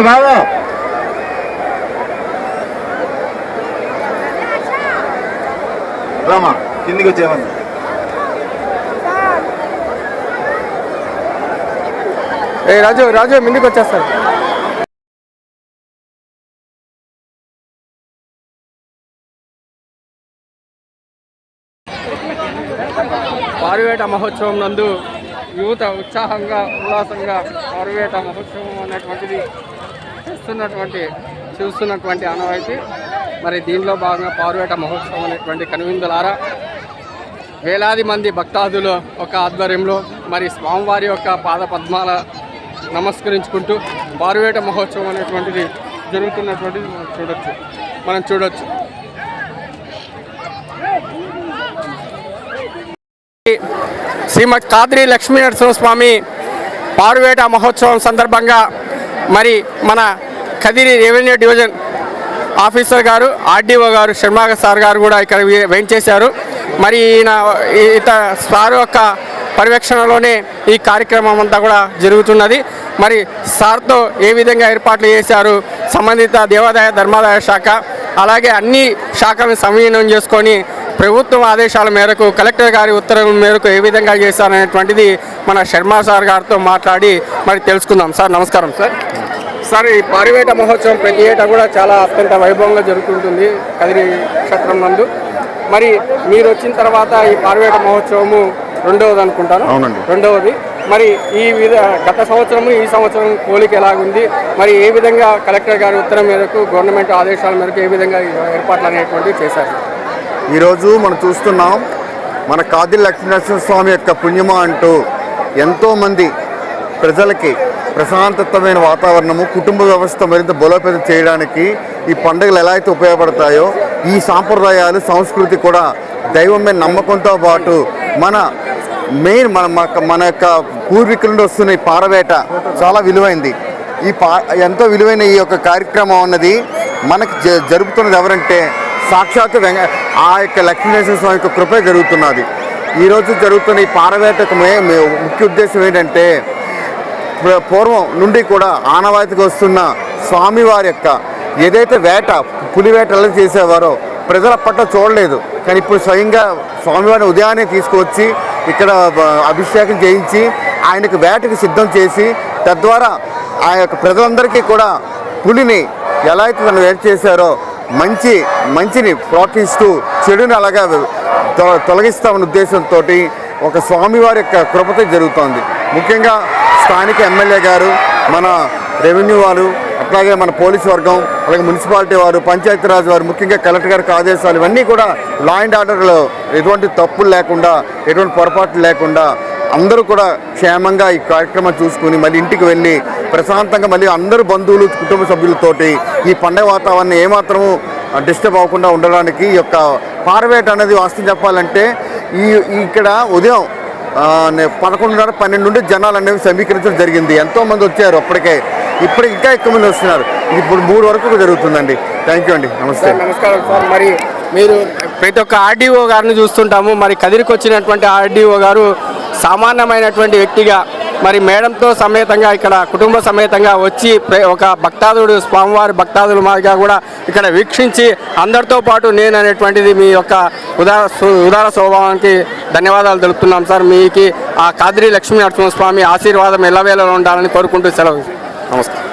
బాబు రామా కిందికి వచ్చేవన్నా. రాజు రాజు ముందుకు వచ్చేస్తారు. పారువేట మహోత్సవం నందు యువత ఉత్సాహంగా ఉల్లాసంగా పారువేట మహోత్సవం అనేటువంటిది చూస్తున్నటువంటి ఆనవాయితీ. మరి దీనిలో భాగంగా పారువేట మహోత్సవం అనేటువంటి కనువిందులారా వేలాది మంది భక్తాదులు ఒక ఆధ్వర్యంలో మరి స్వామివారి యొక్క పాద పద్మాల నమస్కరించుకుంటూ పారువేట మహోత్సవం అనేటువంటిది జరుగుతున్నటువంటిది మనం చూడొచ్చు. శ్రీమద్ కాద్రి లక్ష్మీ నరసింహస్వామి పారువేట మహోత్సవం సందర్భంగా మరి మన కదిరి రెవెన్యూ డివిజన్ ఆఫీసర్ గారు ఆర్డీఓ గారు శర్మ సార్ గారు కూడా ఇక్కడ వేయించేశారు. మరి సార్ యొక్క పర్యవేక్షణలోనే ఈ కార్యక్రమం అంతా కూడా జరుగుతున్నది. మరి సార్తో ఏ విధంగా ఏర్పాట్లు చేశారు సంబంధిత దేవాదాయ ధర్మాదాయ శాఖ, అలాగే అన్ని శాఖలను సమన్వయం చేసుకొని ప్రభుత్వం ఆదేశాల మేరకు కలెక్టర్ గారి ఉత్తర్వుల మేరకు ఏ విధంగా చేశారనేటువంటిది మన శర్మ సార్ గారితో మాట్లాడి మరి తెలుసుకుందాం. సార్ నమస్కారం. సార్ ఈ పారువేట మహోత్సవం ప్రతి ఏటా కూడా చాలా అత్యంత వైభవంగా జరుగుతుంటుంది కదిరి క్షేత్రం నందు. మరి మీరు వచ్చిన తర్వాత ఈ పారువేట మహోత్సవము రెండవది అనుకుంటాను. రెండవది. మరి గత సంవత్సరము ఈ సంవత్సరం పోలిక ఎలాగుంది, మరి ఏ విధంగా కలెక్టర్ గారి ఉత్తరం మేరకు గవర్నమెంట్ ఆదేశాల మేరకు ఏ విధంగా ఏర్పాట్లు అనేటువంటివి చేశారు? ఈరోజు మనం చూస్తున్నాం మన కాద్రి లక్ష్మీనరసింహస్వామి యొక్క పుణ్యమా అంటూ ఎంతోమంది ప్రజలకి ప్రశాంతమైన వాతావరణము, కుటుంబ వ్యవస్థ మరింత బలోపేతం చేయడానికి ఈ పండుగలు ఎలా అయితే ఉపయోగపడతాయో ఈ సాంప్రదాయాలు సంస్కృతి కూడా దైవం మీద నమ్మకంతో పాటు మన యొక్క పూర్వీకుల నుండి వస్తున్న ఈ పారవేట చాలా విలువైంది. ఎంతో విలువైన ఈ యొక్క కార్యక్రమం అన్నది మనకు జరుపుతున్నది ఎవరంటే సాక్షాత్తు ఆ యొక్క లక్ష్మీనరసింహస్వామి యొక్క కృపే జరుగుతున్నది. ఈరోజు జరుగుతున్న ఈ పారవేటకు ముఖ్య ఉద్దేశం ఏంటంటే పూర్వం నుండి కూడా ఆనవాయితీకి వస్తున్న స్వామివారి యొక్క ఏదైతే పులివేటలు చేసేవారో ప్రజల పట్ల చూడలేదు. కానీ ఇప్పుడు స్వయంగా స్వామివారిని ఉదయాన్నే తీసుకువచ్చి ఇక్కడ అభిషేకం చేయించి ఆయనకు వేటకి సిద్ధం చేసి తద్వారా ఆ యొక్క ప్రజలందరికీ కూడా పులిని ఎలా అయితే తను వేట చేశారో మంచిని ప్రోత్సహిస్తూ చెడుని అలాగా తొలగిస్తామన్న ఉద్దేశంతో ఒక స్వామివారి యొక్క కృపతో జరుగుతోంది. ముఖ్యంగా స్థానిక ఎమ్మెల్యే గారు, మన రెవెన్యూ వారు, అట్లాగే మన పోలీసు వర్గం, అలాగే మున్సిపాలిటీ వారు, పంచాయతీరాజ్ వారు, ముఖ్యంగా కలెక్టర్ గారికి ఆదేశాలు ఇవన్నీ కూడా లా అండ్ ఆర్డర్లో ఎటువంటి తప్పులు లేకుండా, ఎటువంటి పొరపాట్లు లేకుండా అందరూ కూడా క్షేమంగా ఈ కార్యక్రమం చూసుకుని మళ్ళీ ఇంటికి వెళ్ళి ప్రశాంతంగా మళ్ళీ అందరూ బంధువులు, కుటుంబ సభ్యులతోటి ఈ పండుగ వాతావరణం ఏమాత్రము డిస్టర్బ్ అవ్వకుండా ఉండడానికి ఈ యొక్క పారవేట అనేది వాస్తవం చెప్పాలంటే ఇక్కడ ఉదయం 11:30, 12 నుండి జనాలు అనేవి సమీకరించడం జరిగింది. ఎంతోమంది వచ్చారు అప్పటికే. ఇప్పుడు ఇంకా ఎక్కువ మంది వస్తున్నారు. ఇది ఇప్పుడు 3 వరకు జరుగుతుందండి. థ్యాంక్ యూ అండి. నమస్తే. నమస్కారం సార్. మరి మీరు ప్రతి ఒక్క ఆర్డీఓ గారిని చూస్తుంటాము. మరి కదిరికి వచ్చినటువంటి ఆర్డీఓ గారు సామాన్యమైనటువంటి వ్యక్తిగా మరి మేడంతో సమేతంగా ఇక్కడ కుటుంబ సమేతంగా వచ్చి ఒక భక్తాదుడు స్వామివారి భక్తాదుల మాదిగా కూడా ఇక్కడ వీక్షించి అందరితో పాటు నేను అనేటువంటిది మీ యొక్క ఉదార స్వభావానికి ధన్యవాదాలు తెలుపుతున్నాం సార్. మీకు ఆ కాద్రి లక్ష్మీ నరసింహస్వామి ఆశీర్వాదం ఎల్లవేళలో ఉండాలని కోరుకుంటూ సెలవు. నమస్కారం.